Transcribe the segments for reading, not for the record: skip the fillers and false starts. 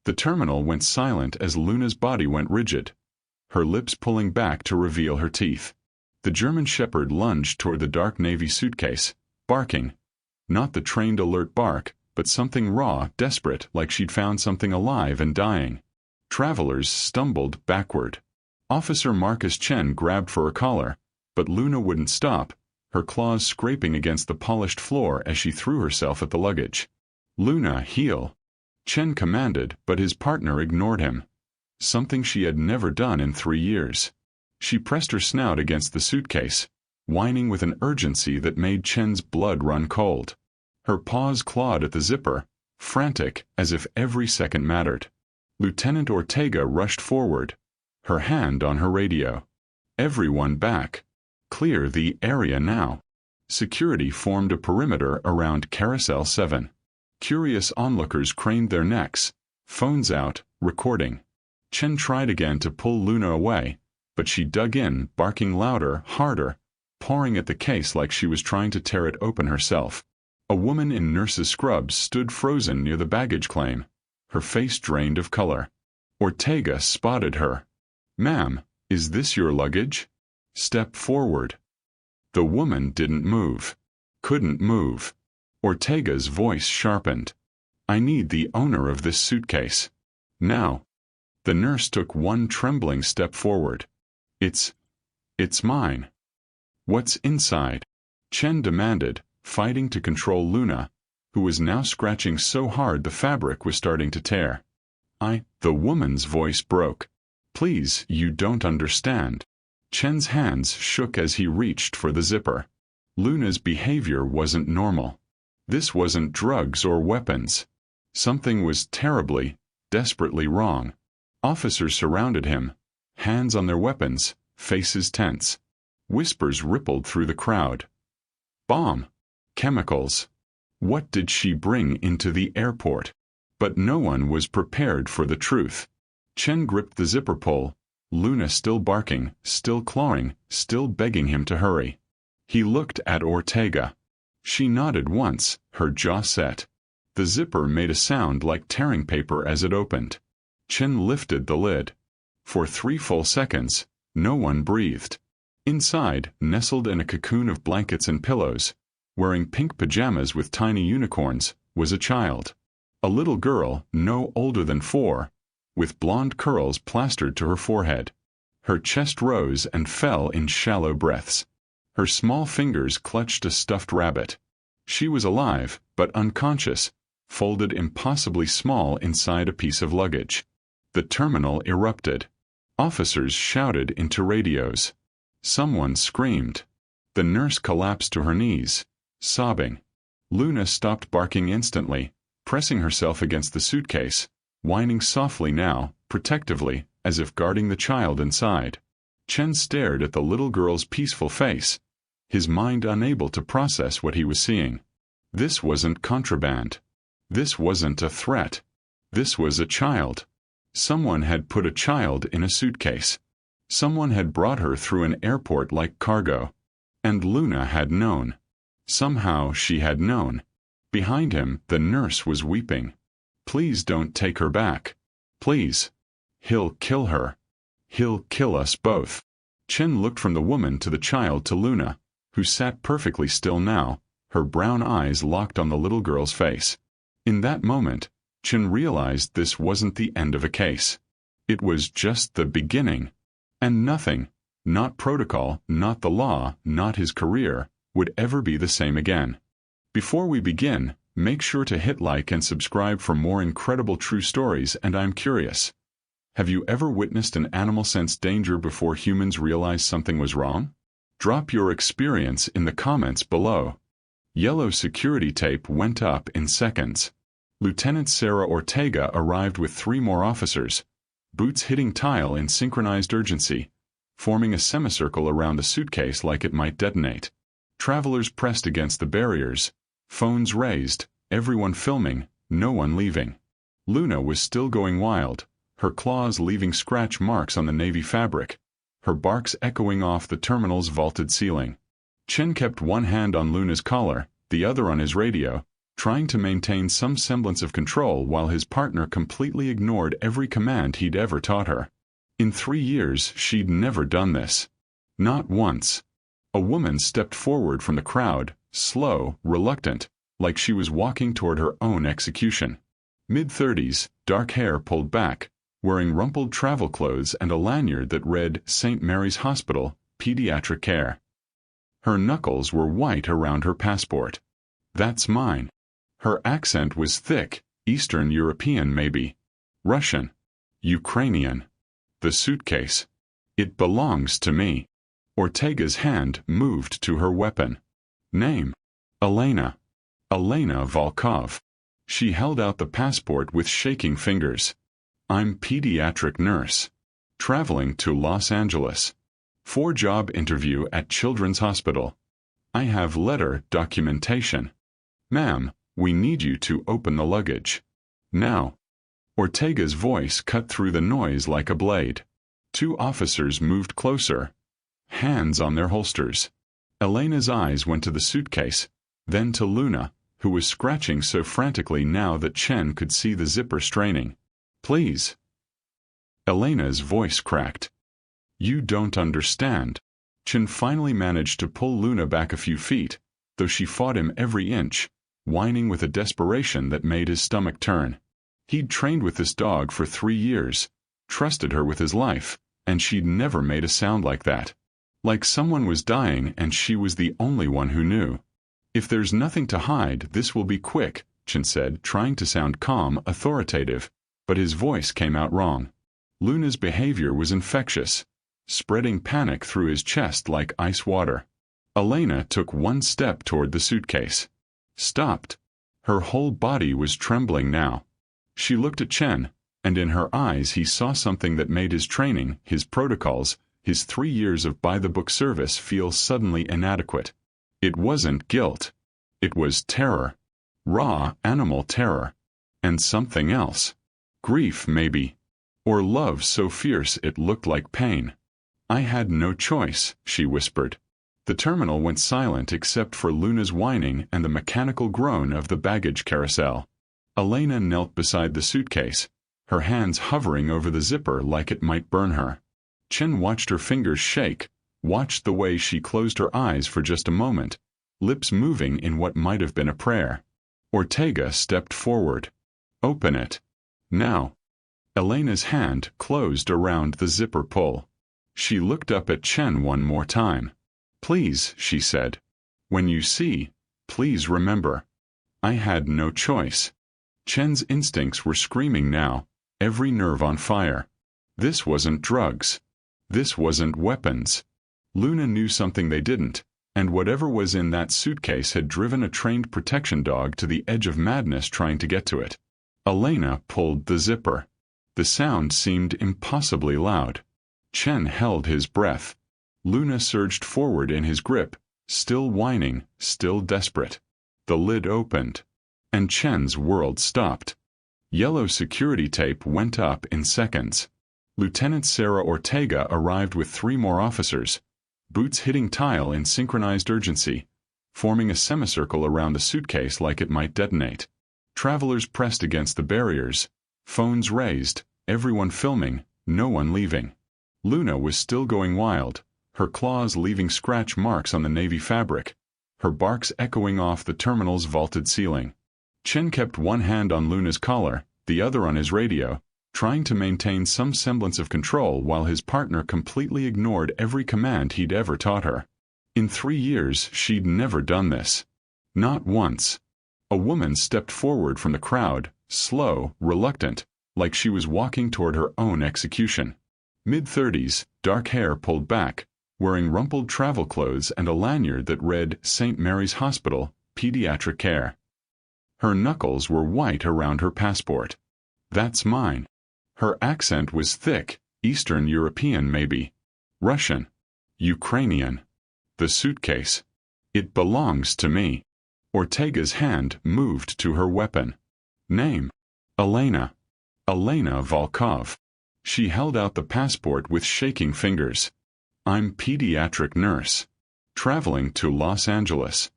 The terminal went silent as Luna's body went rigid, her lips pulling back to reveal her teeth. The German shepherd lunged toward the dark navy suitcase, barking. Not the trained alert bark, but something raw, desperate, like she'd found something alive and dying. Travelers stumbled backward. Officer Marcus Chen grabbed for her collar, but Luna wouldn't stop, her claws scraping against the polished floor as she threw herself at the luggage. "Luna, heel!" Chen commanded, but his partner ignored him. Something she had never done in 3 years. She pressed her snout against the suitcase, whining with an urgency that made Chen's blood run cold. Her paws clawed at the zipper, frantic, as if every second mattered. Lieutenant Ortega rushed forward, her hand on her radio. "Everyone back. Clear the area now." Security formed a perimeter around Carousel 7. Curious onlookers craned their necks, phones out, recording. Chen tried again to pull Luna away, but she dug in, barking louder, harder, pawing at the case like she was trying to tear it open herself. A woman in nurse's scrubs stood frozen near the baggage claim, her face drained of color. Ortega spotted her. "Ma'am, is this your luggage? Step forward." The woman didn't move. Couldn't move. Ortega's voice sharpened. "I need the owner of this suitcase. Now." The nurse took one trembling step forward. It's mine." "What's inside?" Chen demanded, fighting to control Luna, who was now scratching so hard the fabric was starting to tear. The woman's voice broke. "Please, you don't understand." Chen's hands shook as he reached for the zipper. Luna's behavior wasn't normal. This wasn't drugs or weapons. Something was terribly, desperately wrong. Officers surrounded him, hands on their weapons, faces tense. Whispers rippled through the crowd. Bomb. Chemicals. What did she bring into the airport? But no one was prepared for the truth. Chen gripped the zipper pull, Luna still barking, still clawing, still begging him to hurry. He looked at Ortega. She nodded once, her jaw set. The zipper made a sound like tearing paper as it opened. Chen lifted the lid. For 3 full seconds, no one breathed. Inside, nestled in a cocoon of blankets and pillows, wearing pink pajamas with tiny unicorns, was a child. A little girl, no older than 4, with blonde curls plastered to her forehead. Her chest rose and fell in shallow breaths. Her small fingers clutched a stuffed rabbit. She was alive, but unconscious, folded impossibly small inside a piece of luggage. The terminal erupted. Officers shouted into radios. Someone screamed. The nurse collapsed to her knees, sobbing. Luna stopped barking instantly, pressing herself against the suitcase, whining softly now, protectively, as if guarding the child inside. Chen stared at the little girl's peaceful face, his mind unable to process what he was seeing. This wasn't contraband. This wasn't a threat. This was a child. Someone had put a child in a suitcase. Someone had brought her through an airport like cargo. And Luna had known. Somehow she had known. Behind him, the nurse was weeping. "Please don't take her back. Please. He'll kill her. He'll kill us both." Chen looked from the woman to the child to Luna, who sat perfectly still now, her brown eyes locked on the little girl's face. In that moment, Chen realized this wasn't the end of a case. It was just the beginning. And nothing, not protocol, not the law, not his career, would ever be the same again. Before we begin, make sure to hit like and subscribe for more incredible true stories. And I'm curious, have you ever witnessed an animal sense danger before humans realized something was wrong? Drop your experience in the comments below. Yellow security tape went up in seconds. Lieutenant Sarah Ortega arrived with 3 more officers, boots hitting tile in synchronized urgency, forming a semicircle around the suitcase like it might detonate. Travelers pressed against the barriers, phones raised, everyone filming, no one leaving. Luna was still going wild, her claws leaving scratch marks on the navy fabric, her barks echoing off the terminal's vaulted ceiling. Chen kept one hand on Luna's collar, the other on his radio, trying to maintain some semblance of control while his partner completely ignored every command he'd ever taught her. In 3 years, she'd never done this. Not once. A woman stepped forward from the crowd, slow, reluctant, like she was walking toward her own execution. Mid-30s, dark hair pulled back, wearing rumpled travel clothes and a lanyard that read St. Mary's Hospital, Pediatric Care. Her knuckles were white around her passport. That's mine. Her accent was thick, Eastern European maybe. Russian. Ukrainian. The suitcase. It belongs to me. Ortega's hand moved to her weapon. Name. Elena. Elena Volkov. She held out the passport with shaking fingers. I'm pediatric nurse. Traveling to Los Angeles. For job interview at Children's Hospital. I have letter documentation. Ma'am, we need you to open the luggage. Now. Ortega's voice cut through the noise like a blade. 2 officers moved closer, hands on their holsters. Elena's eyes went to the suitcase, then to Luna, who was scratching so frantically now that Chen could see the zipper straining. Please. Elena's voice cracked. You don't understand. Chen finally managed to pull Luna back a few feet, though she fought him every inch, whining with a desperation that made his stomach turn. He'd trained with this dog for 3 years, trusted her with his life, and she'd never made a sound like that. Like someone was dying and she was the only one who knew. If there's nothing to hide, this will be quick, Chen said, trying to sound calm, authoritative, but his voice came out wrong. Luna's behavior was infectious, spreading panic through his chest like ice water. Elena took 1 step toward the suitcase. Stopped. Her whole body was trembling now. She looked at Chen, and in her eyes he saw something that made his training, his protocols, his 3 years of by-the-book service feel suddenly inadequate. It wasn't guilt. It was terror. Raw, animal terror. And something else. Grief, maybe. Or love so fierce it looked like pain. I had no choice, she whispered. The terminal went silent except for Luna's whining and the mechanical groan of the baggage carousel. Elena knelt beside the suitcase, her hands hovering over the zipper like it might burn her. Chen watched her fingers shake, watched the way she closed her eyes for just a moment, lips moving in what might have been a prayer. Ortega stepped forward. Open it. Now. Elena's hand closed around the zipper pull. She looked up at Chen one more time. Please, she said. When you see, please remember. I had no choice. Chen's instincts were screaming now, every nerve on fire. This wasn't drugs. This wasn't weapons. Luna knew something they didn't, and whatever was in that suitcase had driven a trained protection dog to the edge of madness trying to get to it. Elena pulled the zipper. The sound seemed impossibly loud. Chen held his breath. Luna surged forward in his grip, still whining, still desperate. The lid opened, and Chen's world stopped. Yellow security tape went up in seconds. Lieutenant Sarah Ortega arrived with 3 more officers, boots hitting tile in synchronized urgency, forming a semicircle around the suitcase like it might detonate. Travelers pressed against the barriers, phones raised, everyone filming, no one leaving. Luna was still going wild, her claws leaving scratch marks on the navy fabric, her barks echoing off the terminal's vaulted ceiling. Chen kept one hand on Luna's collar, the other on his radio, trying to maintain some semblance of control while his partner completely ignored every command he'd ever taught her. In 3 years, she'd never done this. Not once. A woman stepped forward from the crowd, slow, reluctant, like she was walking toward her own execution. Mid-30s, dark hair pulled back, wearing rumpled travel clothes and a lanyard that read St. Mary's Hospital, Pediatric Care. Her knuckles were white around her passport. That's mine. Her accent was thick, Eastern European maybe. Russian. Ukrainian. The suitcase. It belongs to me. Ortega's hand moved to her weapon. Name. Elena. Elena Volkov. She held out the passport with shaking fingers. I'm pediatric nurse. Traveling to Los Angeles.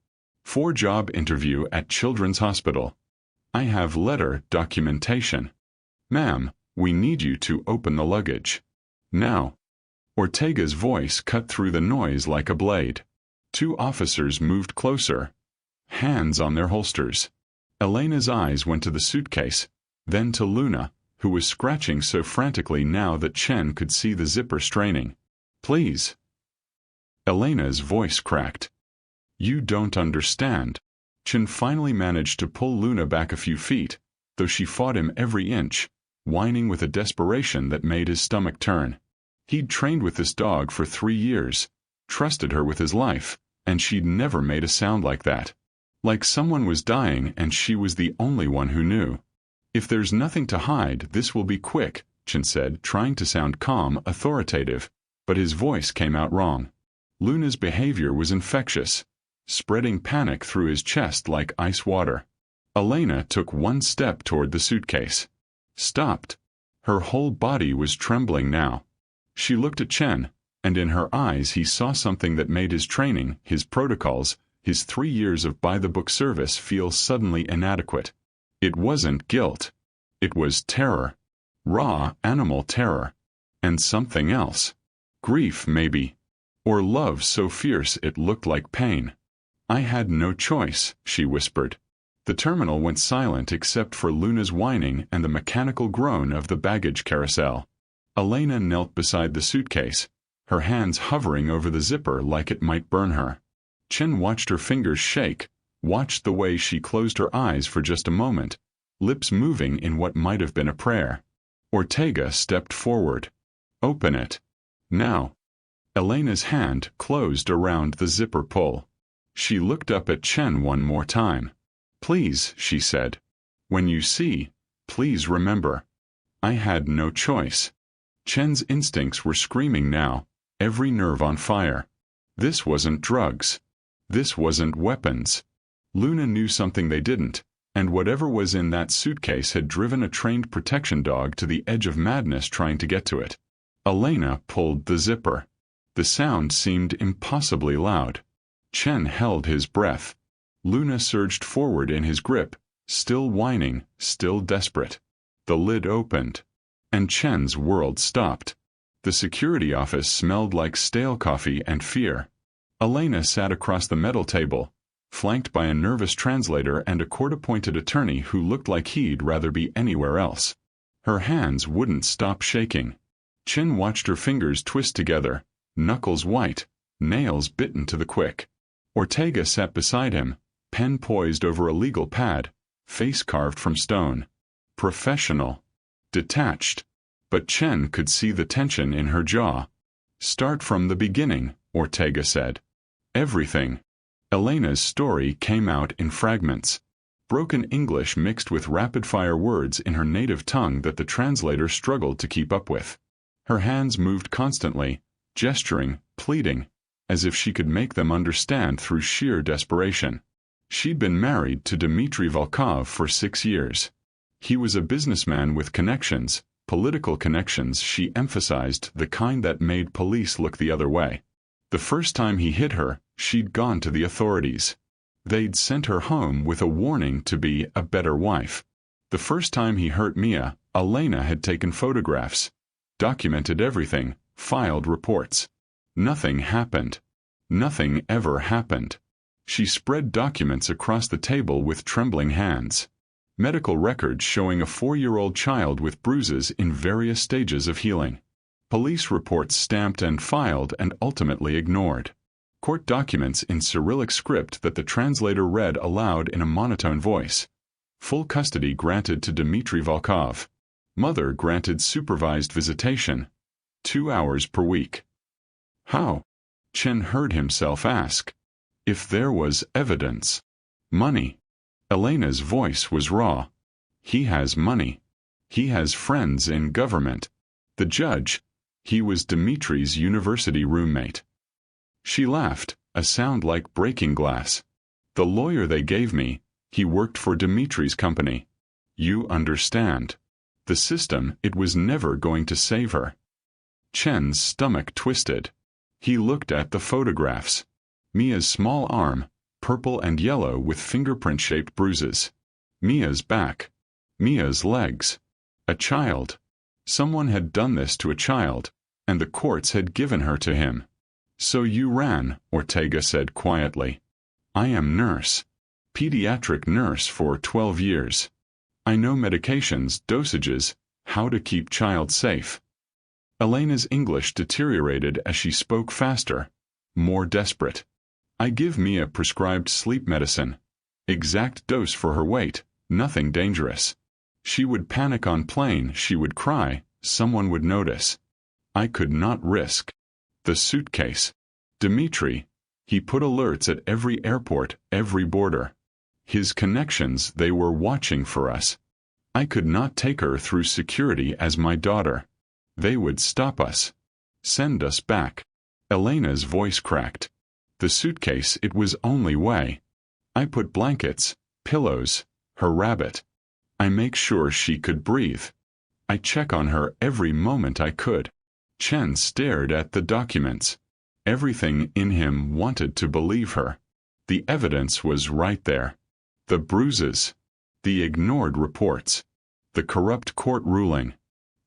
For job interview at Children's Hospital. I have letter documentation. Ma'am, we need you to open the luggage. Now. Ortega's voice cut through the noise like a blade. Two officers moved closer, hands on their holsters. Elena's eyes went to the suitcase, then to Luna, who was scratching so frantically now that Chen could see the zipper straining. Please. Elena's voice cracked. You don't understand. Chen finally managed to pull Luna back a few feet, though she fought him every inch, whining with a desperation that made his stomach turn. He'd trained with this dog for 3 years, trusted her with his life, and she'd never made a sound like that. Like someone was dying and she was the only one who knew. If there's nothing to hide, this will be quick, Chen said, trying to sound calm, authoritative, but his voice came out wrong. Luna's behavior was infectious, spreading panic through his chest like ice water. Elena took one step toward the suitcase. Stopped. Her whole body was trembling now. She looked at Chen, and in her eyes he saw something that made his training, his protocols, his 3 years of by-the-book service feel suddenly inadequate. It wasn't guilt. It was terror. Raw, animal terror. And something else. Grief, maybe. Or love so fierce it looked like pain. I had no choice, she whispered. The terminal went silent except for Luna's whining and the mechanical groan of the baggage carousel. Elena knelt beside the suitcase, her hands hovering over the zipper like it might burn her. Chen watched her fingers shake, watched the way she closed her eyes for just a moment, lips moving in what might have been a prayer. Ortega stepped forward. Open it. Now. Elena's hand closed around the zipper pull. She looked up at Chen one more time. Please, she said. When you see, please remember. I had no choice. Chen's instincts were screaming now, every nerve on fire. This wasn't drugs. This wasn't weapons. Luna knew something they didn't, and whatever was in that suitcase had driven a trained protection dog to the edge of madness trying to get to it. Elena pulled the zipper. The sound seemed impossibly loud. Chen held his breath. Luna surged forward in his grip, still whining, still desperate. The lid opened. And Chen's world stopped. The security office smelled like stale coffee and fear. Elena sat across the metal table, flanked by a nervous translator and a court-appointed attorney who looked like he'd rather be anywhere else. Her hands wouldn't stop shaking. Chen watched her fingers twist together, knuckles white, nails bitten to the quick. Ortega sat beside him, pen poised over a legal pad, face carved from stone. Professional. Detached. But Chen could see the tension in her jaw. Start from the beginning, Ortega said. Everything. Elena's story came out in fragments. Broken English mixed with rapid-fire words in her native tongue that the translator struggled to keep up with. Her hands moved constantly, gesturing, pleading, as if she could make them understand through sheer desperation. She'd been married to Dmitry Volkov for 6 years. He was a businessman with connections, political connections she emphasized, the kind that made police look the other way. The first time he hit her, she'd gone to the authorities. They'd sent her home with a warning to be a better wife. The first time he hurt Mia, Elena had taken photographs, documented everything, filed reports. Nothing happened. Nothing ever happened. She spread documents across the table with trembling hands. Medical records showing a 4-year-old child with bruises in various stages of healing. Police reports stamped and filed and ultimately ignored. Court documents in Cyrillic script that the translator read aloud in a monotone voice. Full custody granted to Dmitry Volkov. Mother granted supervised visitation. 2 hours per week. How? Chen heard himself ask. If there was evidence. Money. Elena's voice was raw. He has money. He has friends in government. The judge. He was Dmitry's university roommate. She laughed, a sound like breaking glass. The lawyer they gave me, he worked for Dmitry's company. You understand. The system, it was never going to save her. Chen's stomach twisted. He looked at the photographs. Mia's small arm, purple and yellow with fingerprint-shaped bruises. Mia's back. Mia's legs. A child. Someone had done this to a child, and the courts had given her to him. "So you ran," Ortega said quietly. "I am nurse. Pediatric nurse for 12 years. I know medications, dosages, how to keep child safe." Elena's English deteriorated as she spoke faster, more desperate. "I give Mia prescribed sleep medicine. Exact dose for her weight, nothing dangerous. She would panic on plane, she would cry, someone would notice. I could not risk." The suitcase. Dimitri. He put alerts at every airport, every border. His connections, they were watching for us. I could not take her through security as my daughter. They would stop us. Send us back. Elena's voice cracked. The suitcase, it was only way. I put blankets, pillows, her rabbit. I make sure she could breathe. I check on her every moment I could. Chen stared at the documents. Everything in him wanted to believe her. The evidence was right there. The bruises. The ignored reports. The corrupt court ruling.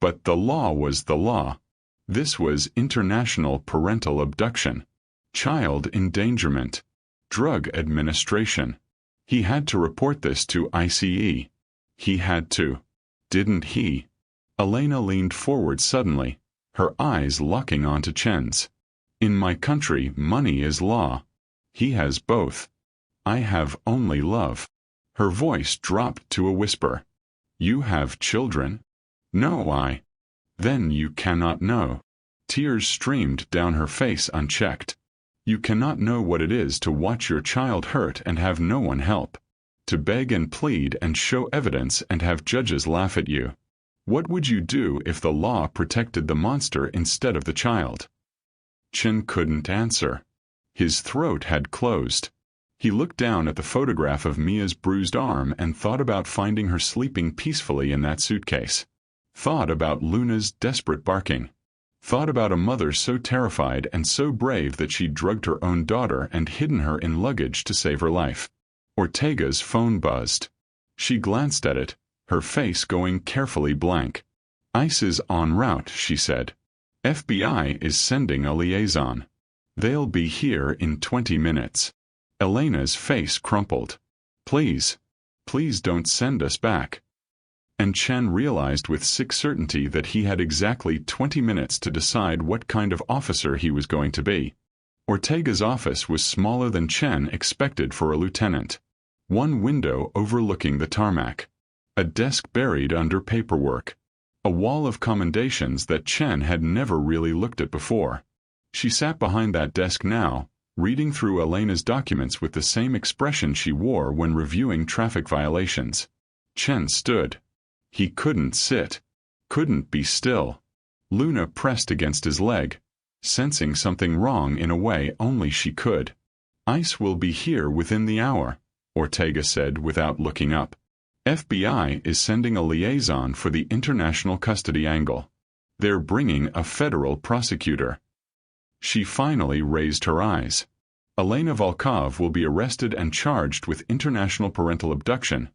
But the law was the law. This was international parental abduction. Child endangerment. Drug administration. He had to report this to ICE. He had to. Didn't he? Elena leaned forward suddenly, her eyes locking onto Chen's. "In my country, money is law. He has both. I have only love." Her voice dropped to a whisper. "You have children?" "No, I." "Then you cannot know." Tears streamed down her face unchecked. "You cannot know what it is to watch your child hurt and have no one help. To beg and plead and show evidence and have judges laugh at you. What would you do if the law protected the monster instead of the child?" Chen couldn't answer. His throat had closed. He looked down at the photograph of Mia's bruised arm and thought about finding her sleeping peacefully in that suitcase. Thought about Luna's desperate barking. Thought about a mother so terrified and so brave that she drugged her own daughter and hidden her in luggage to save her life. Ortega's phone buzzed. She glanced at it, her face going carefully blank. "ICE is en route," she said. "FBI is sending a liaison. They'll be here in 20 minutes. Elena's face crumpled. "Please. Please don't send us back." And Chen realized with sick certainty that he had exactly 20 minutes to decide what kind of officer he was going to be. Ortega's office was smaller than Chen expected for a lieutenant. One window overlooking the tarmac. A desk buried under paperwork. A wall of commendations that Chen had never really looked at before. She sat behind that desk now, reading through Elena's documents with the same expression she wore when reviewing traffic violations. Chen stood. He couldn't sit. Couldn't be still. Luna pressed against his leg, sensing something wrong in a way only she could. "ICE will be here within the hour," Ortega said without looking up. "FBI is sending a liaison for the international custody angle. They're bringing a federal prosecutor." She finally raised her eyes. "Elena Volkov will be arrested and charged with international parental abduction,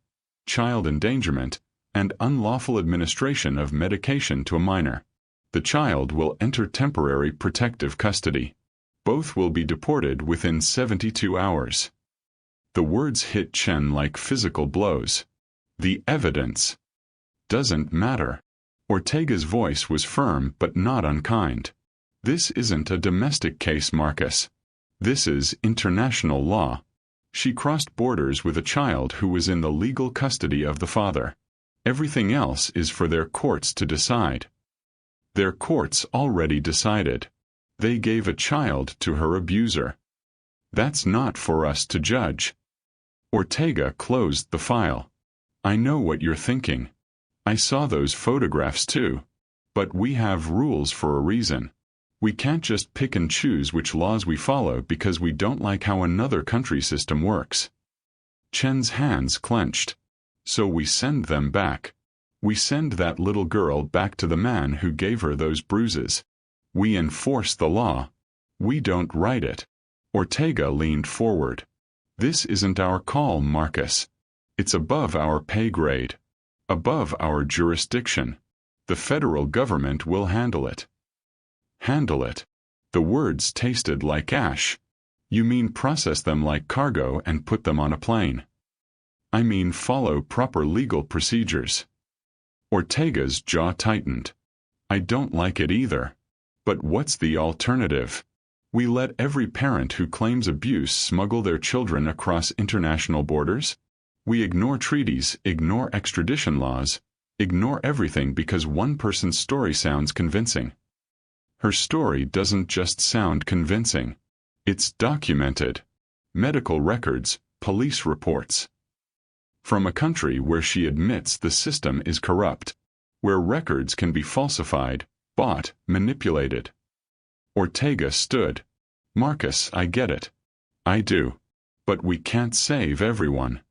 child endangerment, and unlawful administration of medication to a minor. The child will enter temporary protective custody. Both will be deported within 72 hours. The words hit Chen like physical blows. "The evidence doesn't matter." Ortega's voice was firm but not unkind. "This isn't a domestic case, Marcus. This is international law." She crossed borders with a child who was in the legal custody of the father. Everything else is for their courts to decide. Their courts already decided. They gave a child to her abuser. That's not for us to judge. Ortega closed the file. "I know what you're thinking. I saw those photographs too. But we have rules for a reason. We can't just pick and choose which laws we follow because we don't like how another country's system works." Chen's hands clenched. "So we send them back. We send that little girl back to the man who gave her those bruises. We enforce the law. We don't write it." Ortega leaned forward. This isn't our call, Marcus. It's above our pay grade. Above our jurisdiction. The federal government will handle it. Handle it. The words tasted like ash. You mean process them like cargo and put them on a plane? I mean follow proper legal procedures. Ortega's jaw tightened. I don't like it either. But what's the alternative? We let every parent who claims abuse smuggle their children across international borders? We ignore treaties, ignore extradition laws, ignore everything because one person's story sounds convincing. Her story doesn't just sound convincing. It's documented. Medical records, police reports. From a country where she admits the system is corrupt, where records can be falsified, bought, manipulated. Ortega stood. Marcus, I get it. I do. But we can't save everyone.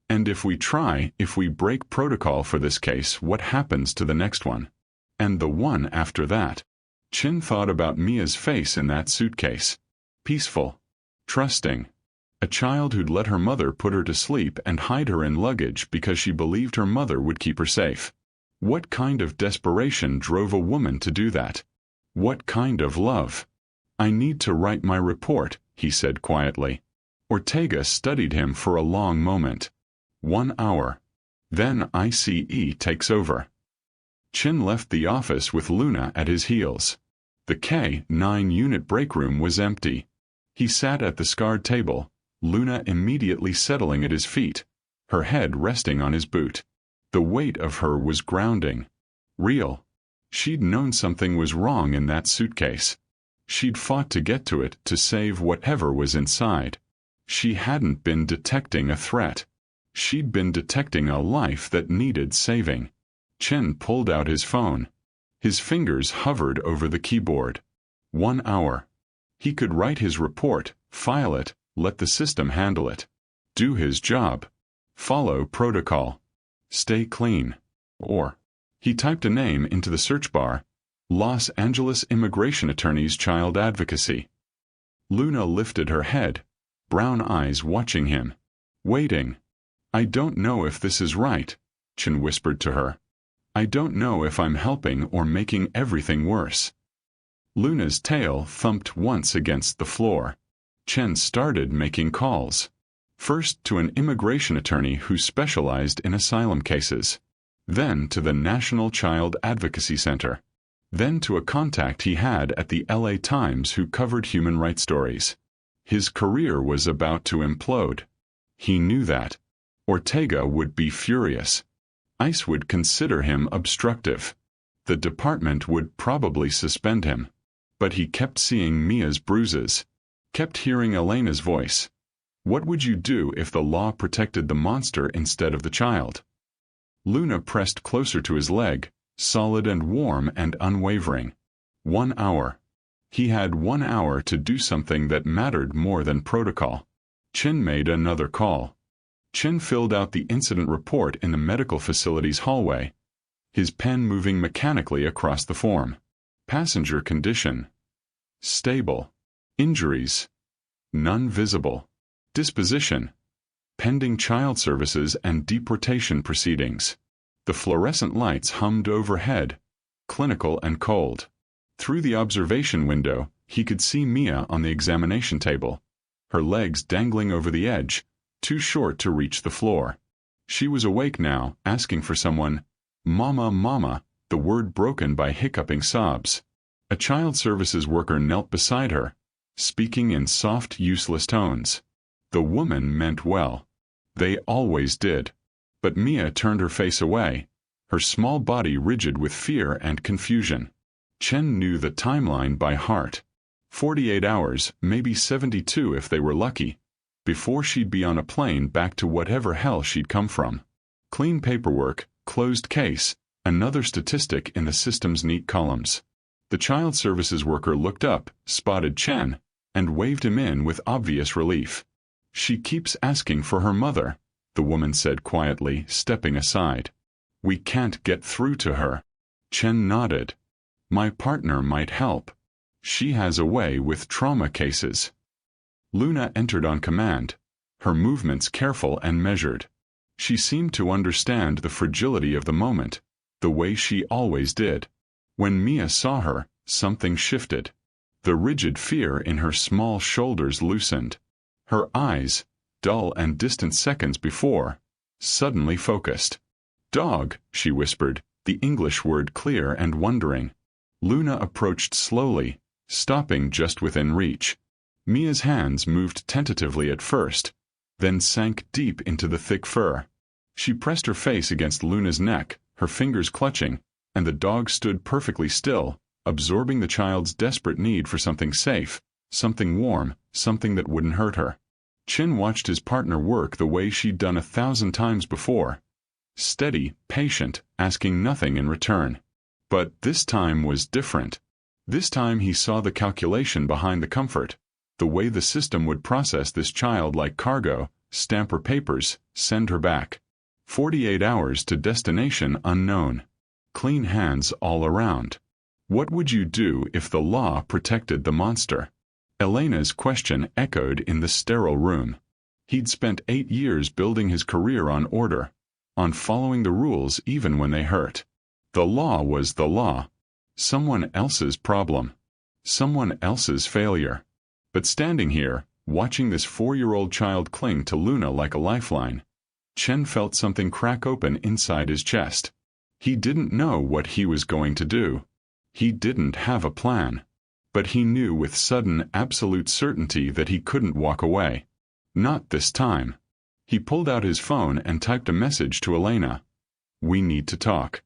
And if we try, if we break protocol for this case, what happens to the next one? And the one after that? Chen thought about Mia's face in that suitcase. Peaceful. Trusting. A child who'd let her mother put her to sleep and hide her in luggage because she believed her mother would keep her safe. What kind of desperation drove a woman to do that? What kind of love? I need to write my report, he said quietly. Ortega studied him for a long moment. 1 hour. Then ICE takes over. Chen left the office with Luna at his heels. The K9 unit break room was empty. He sat at the scarred table, Luna immediately settling at his feet, her head resting on his boot. The weight of her was grounding. Real. She'd known something was wrong in that suitcase. She'd fought to get to it, to save whatever was inside. She hadn't been detecting a threat. She'd been detecting a life that needed saving. Chen pulled out his phone. His fingers hovered over the keyboard. 1 hour. He could write his report, file it, let the system handle it. Do his job. Follow protocol. Stay clean. Or. He typed a name into the search bar. Los Angeles Immigration Attorney's Child Advocacy. Luna lifted her head, brown eyes watching him. Waiting. I don't know if this is right, Chen whispered to her. I don't know if I'm helping or making everything worse. Luna's tail thumped once against the floor. Chen started making calls. First to an immigration attorney who specialized in asylum cases. Then to the National Child Advocacy Center. Then to a contact he had at the LA Times who covered human rights stories. His career was about to implode. He knew that. Ortega would be furious. ICE would consider him obstructive. The department would probably suspend him. But he kept seeing Mia's bruises. Kept hearing Elena's voice. What would you do if the law protected the monster instead of the child? Luna pressed closer to his leg, solid and warm and unwavering. 1 hour. He had 1 hour to do something that mattered more than protocol. Chen made another call. Chen filled out the incident report in the medical facility's hallway, his pen moving mechanically across the form. Passenger condition. Stable. Injuries. None visible. Disposition. Pending child services and deportation proceedings. The fluorescent lights hummed overhead, clinical and cold. Through the observation window, he could see Mia on the examination table, her legs dangling over the edge, too short to reach the floor. She was awake now, asking for someone. Mama, mama, the word broken by hiccuping sobs. A child services worker knelt beside her, speaking in soft, useless tones. The woman meant well. They always did. But Mia turned her face away, her small body rigid with fear and confusion. Chen knew the timeline by heart. 48 hours, maybe 72 if they were lucky, before she'd be on a plane back to whatever hell she'd come from. Clean paperwork, closed case, another statistic in the system's neat columns. The child services worker looked up, spotted Chen, and waved him in with obvious relief. She keeps asking for her mother, the woman said quietly, stepping aside. We can't get through to her. Chen nodded. My partner might help. She has a way with trauma cases. Luna entered on command, her movements careful and measured. She seemed to understand the fragility of the moment, the way she always did. When Mia saw her, something shifted. The rigid fear in her small shoulders loosened. Her eyes, dull and distant seconds before, suddenly focused. "Dog," she whispered, the English word clear and wondering. Luna approached slowly, stopping just within reach. Mia's hands moved tentatively at first, then sank deep into the thick fur. She pressed her face against Luna's neck, her fingers clutching, and the dog stood perfectly still, absorbing the child's desperate need for something safe, something warm, something that wouldn't hurt her. Chen watched his partner work the way she'd done 1,000 times before. Steady, patient, asking nothing in return. But this time was different. This time he saw the calculation behind the comfort, the way the system would process this child like cargo, stamp her papers, send her back. 48 hours to destination unknown. Clean hands all around. What would you do if the law protected the monster? Elena's question echoed in the sterile room. He'd spent 8 years building his career on order, on following the rules even when they hurt. The law was the law. Someone else's problem. Someone else's failure. But standing here, watching this 4-year-old child cling to Luna like a lifeline, Chen felt something crack open inside his chest. He didn't know what he was going to do. He didn't have a plan. But he knew with sudden, absolute certainty that he couldn't walk away. Not this time. He pulled out his phone and typed a message to Elena. "We need to talk."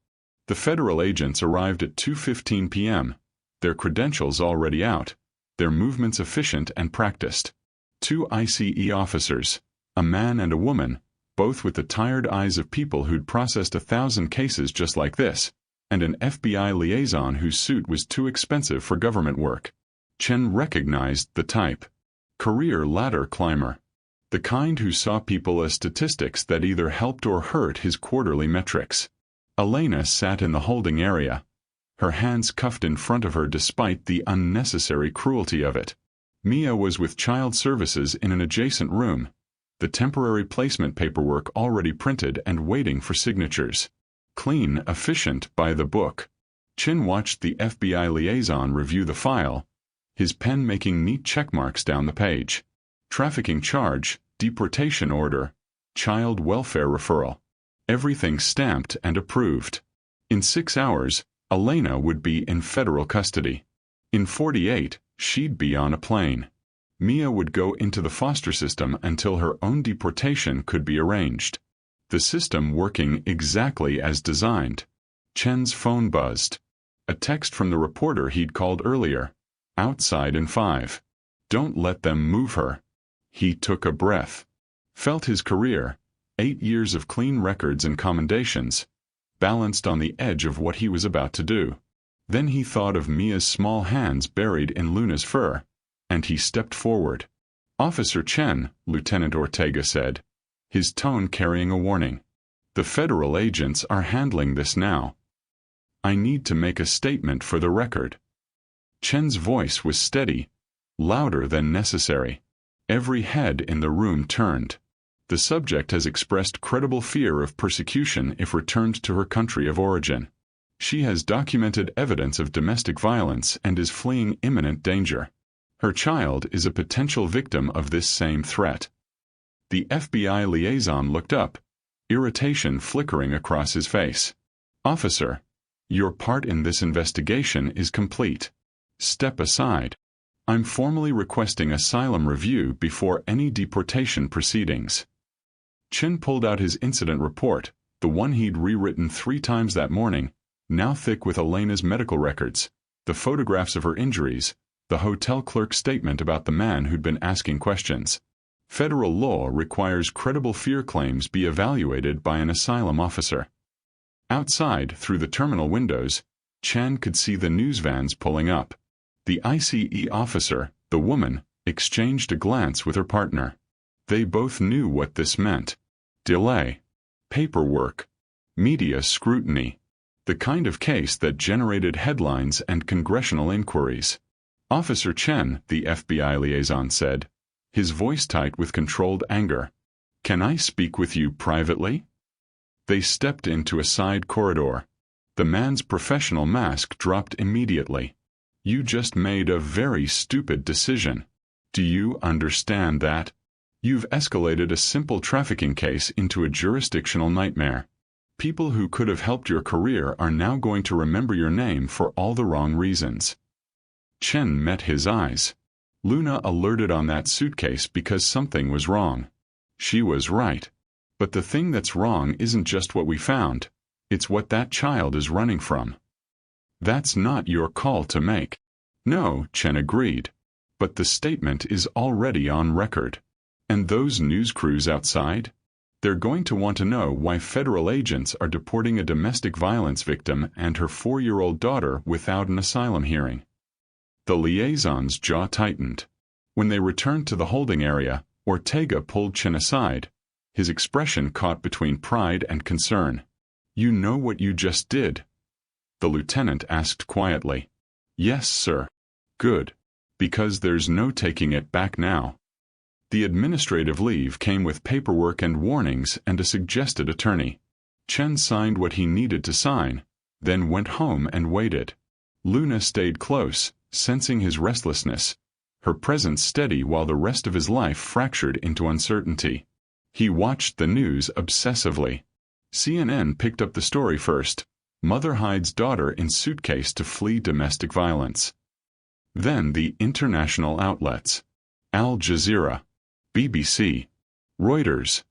The federal agents arrived at 2:15 p.m., their credentials already out, their movements efficient and practiced. 2 ICE officers, a man and a woman, both with the tired eyes of people who'd processed 1,000 cases just like this, and an FBI liaison whose suit was too expensive for government work. Chen recognized the type. Career ladder climber. The kind who saw people as statistics that either helped or hurt his quarterly metrics. Elena sat in the holding area, her hands cuffed in front of her despite the unnecessary cruelty of it. Mia was with child services in an adjacent room, the temporary placement paperwork already printed and waiting for signatures. Clean, efficient, by the book. Chen watched the FBI liaison review the file, his pen making neat checkmarks down the page. Trafficking charge, deportation order, child welfare referral. Everything stamped and approved. In 6 hours, Elena would be in federal custody. In 48, she'd be on a plane. Mia would go into the foster system until her own deportation could be arranged. The system working exactly as designed. Chen's phone buzzed. A text from the reporter he'd called earlier. "Outside in 5. Don't let them move her." He took a breath. Felt his career, 8 years of clean records and commendations, balanced on the edge of what he was about to do. Then he thought of Mia's small hands buried in Luna's fur, and he stepped forward. "Officer Chen," Lieutenant Ortega said, his tone carrying a warning. "The federal agents are handling this now. I need to make a statement for the record." Chen's voice was steady, louder than necessary. Every head in the room turned. The subject has expressed credible fear of persecution if returned to her country of origin. She has documented evidence of domestic violence and is fleeing imminent danger. Her child is a potential victim of this same threat. The FBI liaison looked up, irritation flickering across his face. "Officer, your part in this investigation is complete. Step aside. I'm formally requesting asylum review before any deportation proceedings." Chen pulled out his incident report, the one he'd rewritten 3 times that morning, now thick with Elena's medical records, the photographs of her injuries, the hotel clerk's statement about the man who'd been asking questions. Federal law requires credible fear claims be evaluated by an asylum officer. Outside, through the terminal windows, Chen could see the news vans pulling up. The ICE officer, the woman, exchanged a glance with her partner. They both knew what this meant. Delay. Paperwork. Media scrutiny. The kind of case that generated headlines and congressional inquiries. "Officer Chen," the FBI liaison said, his voice tight with controlled anger. "Can I speak with you privately?" They stepped into a side corridor. The man's professional mask dropped immediately. "You just made a very stupid decision. Do you understand that? You've escalated a simple trafficking case into a jurisdictional nightmare. People who could have helped your career are now going to remember your name for all the wrong reasons." Chen met his eyes. Luna alerted on that suitcase because something was wrong. She was right. But the thing that's wrong isn't just what we found. It's what that child is running from. "That's not your call to make." "No," Chen agreed. "But the statement is already on record. And those news crews outside? They're going to want to know why federal agents are deporting a domestic violence victim and her 4-year-old daughter without an asylum hearing." The liaison's jaw tightened. When they returned to the holding area, Ortega pulled Chen aside, his expression caught between pride and concern. "You know what you just did?" The lieutenant asked quietly. "Yes, sir." "Good. Because there's no taking it back now." The administrative leave came with paperwork and warnings and a suggested attorney. Chen signed what he needed to sign, then went home and waited. Luna stayed close, sensing his restlessness, her presence steady while the rest of his life fractured into uncertainty. He watched the news obsessively. CNN picked up the story first. Mother hides daughter in suitcase to flee domestic violence. Then the international outlets. Al Jazeera, BBC, Reuters.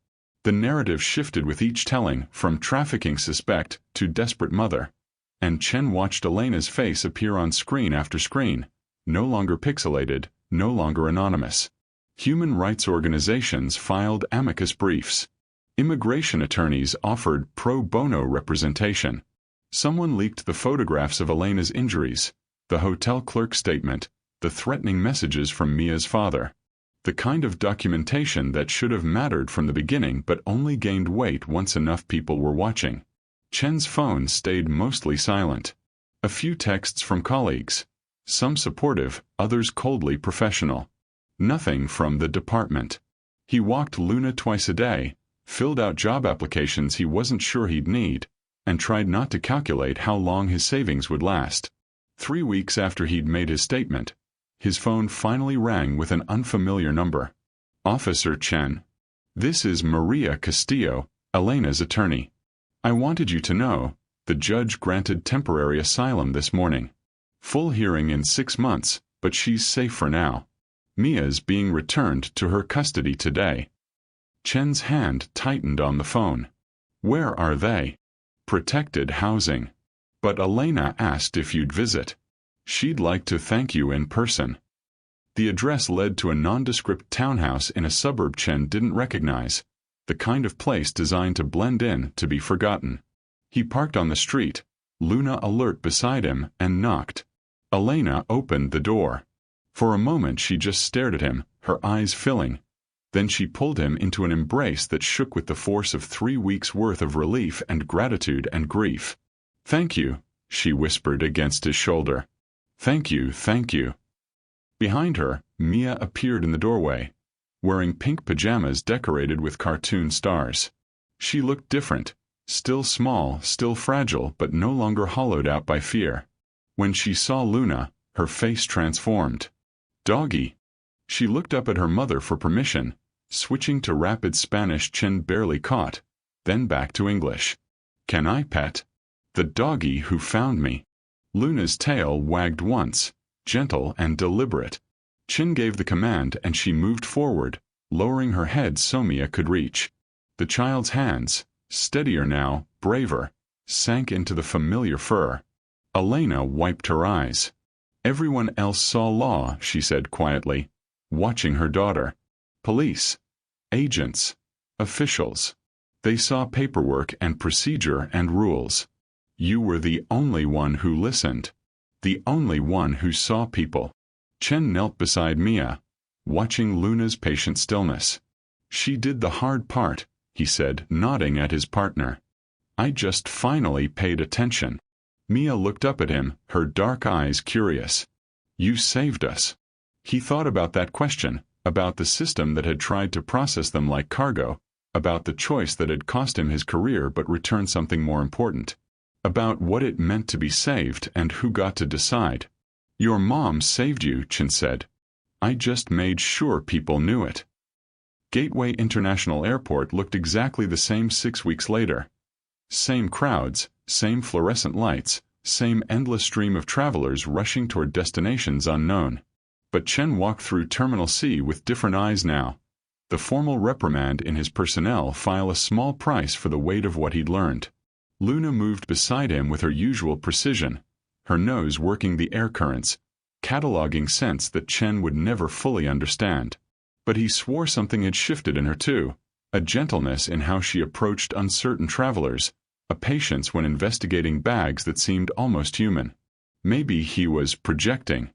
The narrative shifted with each telling, from trafficking suspect to desperate mother. And Chen watched Elena's face appear on screen after screen, no longer pixelated, no longer anonymous. Human rights organizations filed amicus briefs. Immigration attorneys offered pro bono representation. Someone leaked the photographs of Elena's injuries, the hotel clerk's statement, the threatening messages from Mia's father. The kind of documentation that should have mattered from the beginning but only gained weight once enough people were watching. Chen's phone stayed mostly silent. A few texts from colleagues. Some supportive, others coldly professional. Nothing from the department. He walked Luna twice a day, filled out job applications he wasn't sure he'd need, and tried not to calculate how long his savings would last. 3 weeks after he'd made his statement, his phone finally rang with an unfamiliar number. "Officer Chen. This is Maria Castillo, Elena's attorney. I wanted you to know, the judge granted temporary asylum this morning. Full hearing in 6 months, but she's safe for now. Mia's being returned to her custody today." Chen's hand tightened on the phone. "Where are they?" "Protected housing. But Elena asked if you'd visit. She'd like to thank you in person." The address led to a nondescript townhouse in a suburb Chen didn't recognize, the kind of place designed to blend in, to be forgotten. He parked on the street, Luna alert beside him, and knocked. Elena opened the door. For a moment she just stared at him, her eyes filling. Then she pulled him into an embrace that shook with the force of 3 weeks' worth of relief and gratitude and grief. "Thank you," she whispered against his shoulder. "Thank you, thank you." Behind her, Mia appeared in the doorway, wearing pink pajamas decorated with cartoon stars. She looked different, still small, still fragile, but no longer hollowed out by fear. When she saw Luna, her face transformed. "Doggy." She looked up at her mother for permission, switching to rapid Spanish Chen barely caught, then back to English. "Can I pet the doggy who found me?" Luna's tail wagged once, gentle and deliberate. Chen gave the command and she moved forward, lowering her head so Mia could reach. The child's hands, steadier now, braver, sank into the familiar fur. Elena wiped her eyes. "Everyone else saw law," she said quietly, watching her daughter. "Police, agents, officials. They saw paperwork and procedure and rules. You were the only one who listened. The only one who saw people." Chen knelt beside Mia, watching Luna's patient stillness. "She did the hard part," he said, nodding at his partner. "I just finally paid attention." Mia looked up at him, her dark eyes curious. "You saved us." He thought about that question, about the system that had tried to process them like cargo, about the choice that had cost him his career but returned something more important, about what it meant to be saved and who got to decide. "Your mom saved you," Chen said. "I just made sure people knew it." Gateway International Airport looked exactly the same 6 weeks later. Same crowds, same fluorescent lights, same endless stream of travelers rushing toward destinations unknown. But Chen walked through Terminal C with different eyes now. The formal reprimand in his personnel file a small price for the weight of what he'd learned. Luna moved beside him with her usual precision, her nose working the air currents, cataloging scents that Chen would never fully understand. But he swore something had shifted in her too, a gentleness in how she approached uncertain travelers, a patience when investigating bags that seemed almost human. Maybe he was projecting.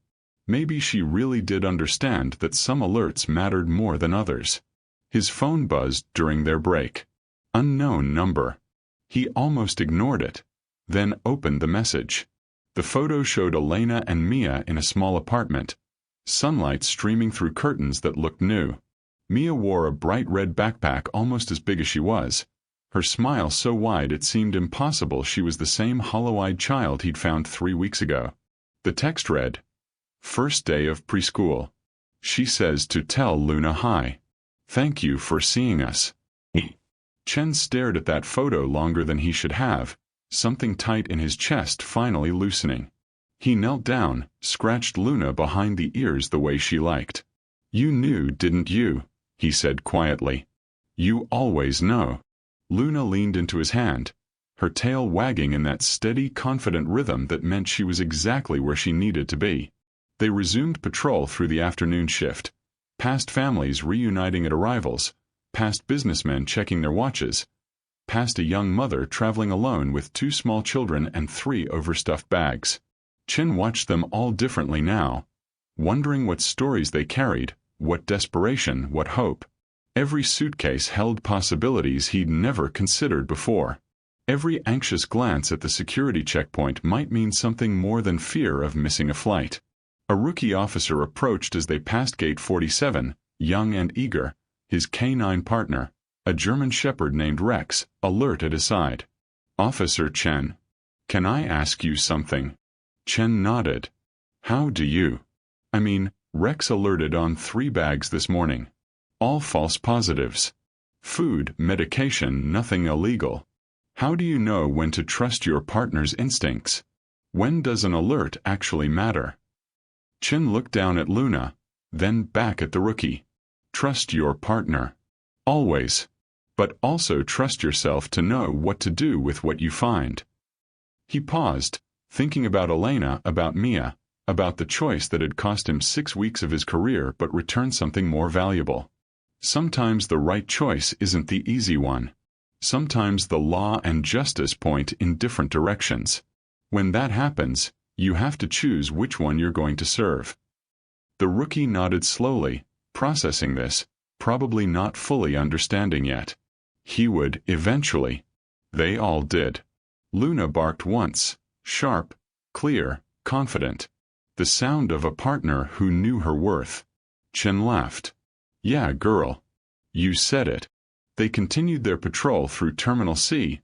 Maybe she really did understand that some alerts mattered more than others. His phone buzzed during their break. Unknown number. He almost ignored it, then opened the message. The photo showed Elena and Mia in a small apartment, sunlight streaming through curtains that looked new. Mia wore a bright red backpack almost as big as she was, her smile so wide it seemed impossible she was the same hollow-eyed child he'd found 3 weeks ago. The text read, "First day of preschool. She says to tell Luna hi. Thank you for seeing us." Chen stared at that photo longer than he should have, something tight in his chest finally loosening. He knelt down, scratched Luna behind the ears the way she liked. "You knew, didn't you?" he said quietly. "You always know." Luna leaned into his hand, her tail wagging in that steady, confident rhythm that meant she was exactly where she needed to be. They resumed patrol through the afternoon shift, past families reuniting at arrivals, past businessmen checking their watches, past a young mother traveling alone with 2 small children and 3 overstuffed bags. Chen watched them all differently now, wondering what stories they carried, what desperation, what hope. Every suitcase held possibilities he'd never considered before. Every anxious glance at the security checkpoint might mean something more than fear of missing a flight. A rookie officer approached as they passed Gate 47, young and eager, his canine partner, a German shepherd named Rex, alert at his side. "Officer Chen, can I ask you something?" Chen nodded. "How do you? I mean, Rex alerted on 3 bags this morning. All false positives. Food, medication, nothing illegal. How do you know when to trust your partner's instincts? When does an alert actually matter?" Chen looked down at Luna, then back at the rookie. "Trust your partner. Always. But also trust yourself to know what to do with what you find." He paused, thinking about Elena, about Mia, about the choice that had cost him 6 weeks of his career but returned something more valuable. Sometimes the right choice isn't the easy one. Sometimes the law and justice point in different directions. When that happens, you have to choose which one you're going to serve. The rookie nodded slowly, processing this, probably not fully understanding yet. He would, eventually. They all did. Luna barked once, sharp, clear, confident. The sound of a partner who knew her worth. Chen laughed. "Yeah, girl. You said it." They continued their patrol through Terminal C,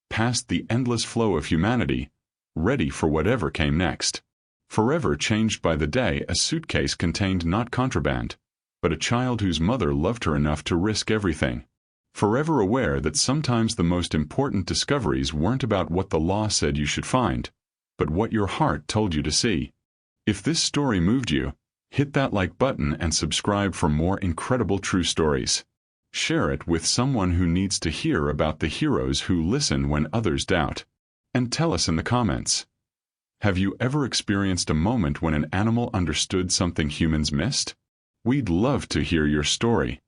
past the endless flow of humanity, ready for whatever came next. Forever changed by the day, a suitcase contained not contraband, but a child whose mother loved her enough to risk everything. Forever aware that sometimes the most important discoveries weren't about what the law said you should find, but what your heart told you to see. If this story moved you, hit that like button and subscribe for more incredible true stories. Share it with someone who needs to hear about the heroes who listen when others doubt. And tell us in the comments. Have you ever experienced a moment when an animal understood something humans missed? We'd love to hear your story.